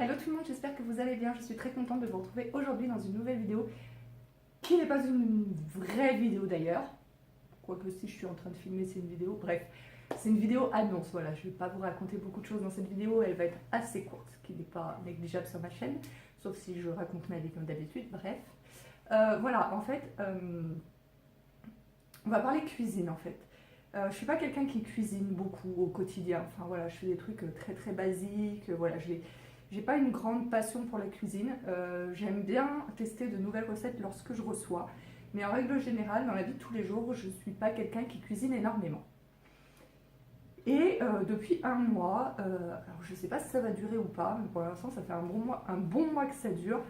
Hello tout le monde, j'espère que vous allez bien. Je suis très contente de vous retrouver aujourd'hui dans une nouvelle vidéo qui n'est pas une vraie vidéo d'ailleurs. Quoique si je suis en train de filmer, c'est une vidéo. Bref, c'est une vidéo annonce. Voilà, je ne vais pas vous raconter beaucoup de choses dans cette vidéo. Elle va être assez courte, ce qui n'est pas négligeable sur ma chaîne. Sauf si je raconte ma vie comme d'habitude. Bref. Voilà, en fait, on va parler cuisine en fait. Je suis pas quelqu'un qui cuisine beaucoup au quotidien. Enfin voilà, je fais des trucs très très basiques. Voilà, j'ai pas une grande passion pour la cuisine. J'aime bien tester de nouvelles recettes lorsque je reçois. Mais en règle générale, dans la vie de tous les jours, je suis pas quelqu'un qui cuisine énormément. Et depuis un mois, alors je sais pas si ça va durer ou pas, mais pour l'instant ça fait un bon mois que ça dure.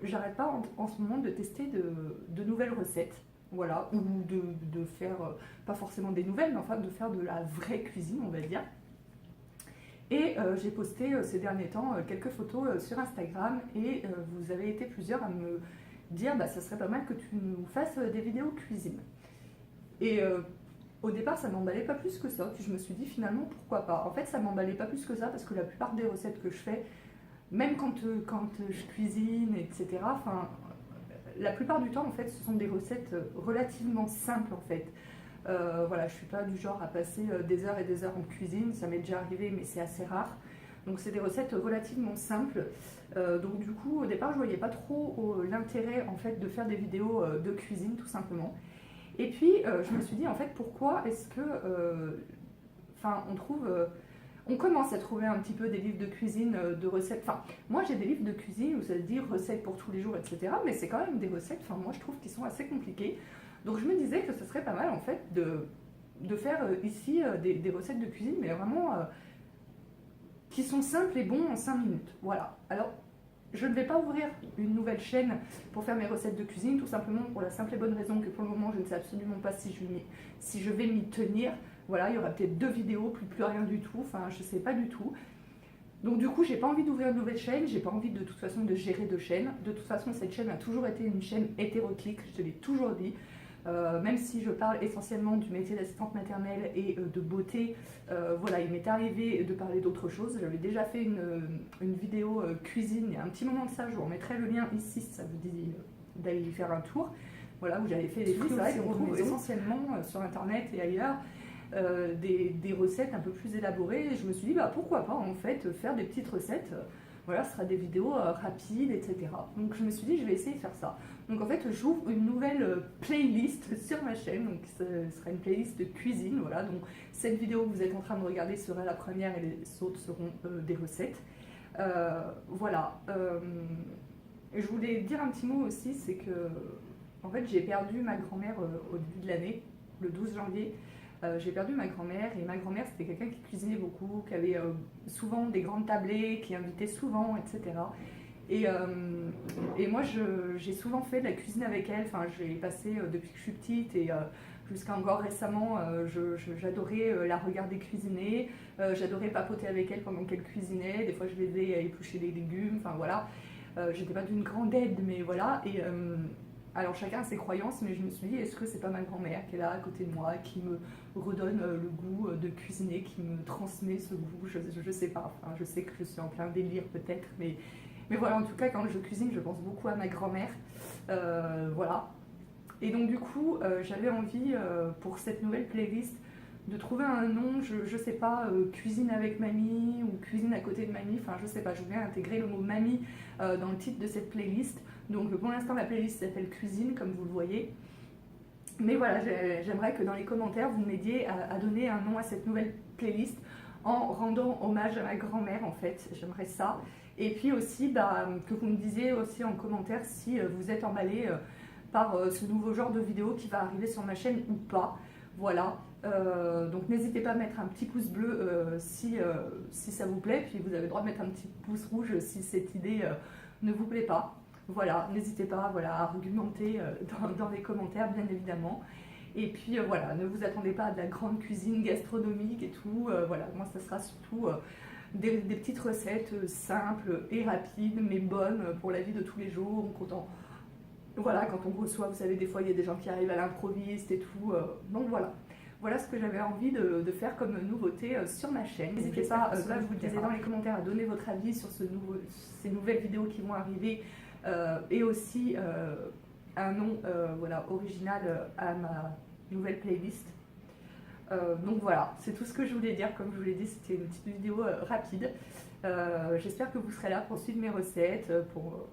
J'arrête pas en ce moment de tester de nouvelles recettes. Voilà, ou de faire, pas forcément des nouvelles, mais enfin de faire de la vraie cuisine, on va dire. Et j'ai posté ces derniers temps quelques photos sur Instagram et vous avez été plusieurs à me dire bah, ça serait pas mal que tu nous fasses des vidéos cuisine. Et au départ ça m'emballait pas plus que ça, puis je me suis dit finalement pourquoi pas. En fait ça m'emballait pas plus que ça parce que la plupart des recettes que je fais, même quand je cuisine, etc., enfin, la plupart du temps en fait ce sont des recettes relativement simples en fait. Voilà, je suis pas du genre à passer des heures et des heures en cuisine, ça m'est déjà arrivé mais c'est assez rare. Donc c'est des recettes relativement simples. Donc du coup au départ je voyais pas trop l'intérêt en fait de faire des vidéos de cuisine tout simplement. Et puis je me suis dit en fait pourquoi est-ce que enfin on commence à trouver un petit peu des livres de cuisine, de recettes. Enfin, moi j'ai des livres de cuisine où ça se dit recettes pour tous les jours, etc. Mais c'est quand même des recettes, enfin moi je trouve qu'ils sont assez compliqués. Donc je me disais que ce serait pas mal en fait de faire ici des recettes de cuisine, mais vraiment qui sont simples et bons en 5 minutes. Voilà. Alors je ne vais pas ouvrir une nouvelle chaîne pour faire mes recettes de cuisine, tout simplement pour la simple et bonne raison que pour le moment je ne sais absolument pas si je vais m'y tenir. Voilà, il y aura peut-être 2 vidéos, plus rien du tout, enfin je sais pas du tout. Donc du coup j'ai pas envie d'ouvrir une nouvelle chaîne, j'ai pas envie de toute façon de gérer 2 chaînes. De toute façon cette chaîne a toujours été une chaîne hétéroclite, je te l'ai toujours dit. Même si je parle essentiellement du métier d'assistante maternelle et de beauté, voilà, il m'est arrivé de parler d'autre chose. J'avais déjà fait une vidéo cuisine il y a un petit moment de ça, je vous remettrai le lien ici si ça vous dit d'aller y faire un tour. Voilà, où j'avais fait des fruits, c'est vrai qu'on trouve essentiellement sur internet et ailleurs des recettes un peu plus élaborées. Et je me suis dit bah pourquoi pas en fait faire des petites recettes. Voilà, ce sera des vidéos rapides, etc. Donc je me suis dit, je vais essayer de faire ça. Donc en fait, j'ouvre une nouvelle playlist sur ma chaîne. Donc ce sera une playlist de cuisine. Voilà, donc cette vidéo que vous êtes en train de regarder sera la première et les autres seront des recettes. Voilà. Je voulais dire un petit mot aussi, c'est que en fait, j'ai perdu ma grand-mère au début de l'année, le 12 janvier. J'ai perdu ma grand-mère et ma grand-mère c'était quelqu'un qui cuisinait beaucoup, qui avait souvent des grandes tablées, qui invitait souvent, etc. Et moi j'ai souvent fait de la cuisine avec elle, enfin j'ai passé depuis que je suis petite et jusqu'à encore récemment j'adorais la regarder cuisiner, j'adorais papoter avec elle pendant qu'elle cuisinait, des fois je l'aidais à éplucher des légumes, enfin voilà. J'étais pas d'une grande aide mais voilà. Et alors chacun a ses croyances, mais je me suis dit, est-ce que c'est pas ma grand-mère qui est là à côté de moi, qui me redonne le goût de cuisiner, qui me transmet ce goût, je sais pas, enfin, je sais que je suis en plein délire peut-être, mais voilà, en tout cas quand je cuisine, je pense beaucoup à ma grand-mère, voilà. Et donc du coup, j'avais envie pour cette nouvelle playlist de trouver un nom, je sais pas, cuisine avec mamie ou cuisine à côté de mamie, enfin je sais pas, je voulais intégrer le mot mamie dans le titre de cette playlist. Donc pour l'instant la playlist s'appelle cuisine comme vous le voyez. Mais voilà, j'aimerais que dans les commentaires vous m'aidiez à donner un nom à cette nouvelle playlist en rendant hommage à ma grand-mère en fait, j'aimerais ça. Et puis aussi bah, que vous me disiez aussi en commentaire si vous êtes emballé par ce nouveau genre de vidéo qui va arriver sur ma chaîne ou pas. Voilà, donc n'hésitez pas à mettre un petit pouce bleu si ça vous plaît, puis vous avez le droit de mettre un petit pouce rouge si cette idée ne vous plaît pas. Voilà, n'hésitez pas voilà, à argumenter dans les commentaires bien évidemment. Et puis voilà, ne vous attendez pas à de la grande cuisine gastronomique et tout. Voilà, moi ça sera surtout des petites recettes simples et rapides mais bonnes pour la vie de tous les jours. Voilà, quand on reçoit, vous savez, des fois il y a des gens qui arrivent à l'improviste et tout. Donc voilà. Voilà ce que j'avais envie de faire comme nouveauté sur ma chaîne. N'hésitez pas, je vous le disais dans les commentaires, à donner votre avis sur ces nouvelles vidéos qui vont arriver et aussi un nom voilà, original à ma nouvelle playlist. Donc voilà, c'est tout ce que je voulais dire. Comme je vous l'ai dit, c'était une petite vidéo rapide. J'espère que vous serez là pour suivre mes recettes, pour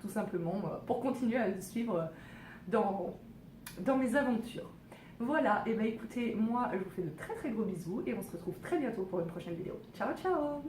tout simplement pour continuer à me suivre dans mes aventures. Voilà, et bah écoutez, moi je vous fais de très très gros bisous et on se retrouve très bientôt pour une prochaine vidéo. Ciao ciao!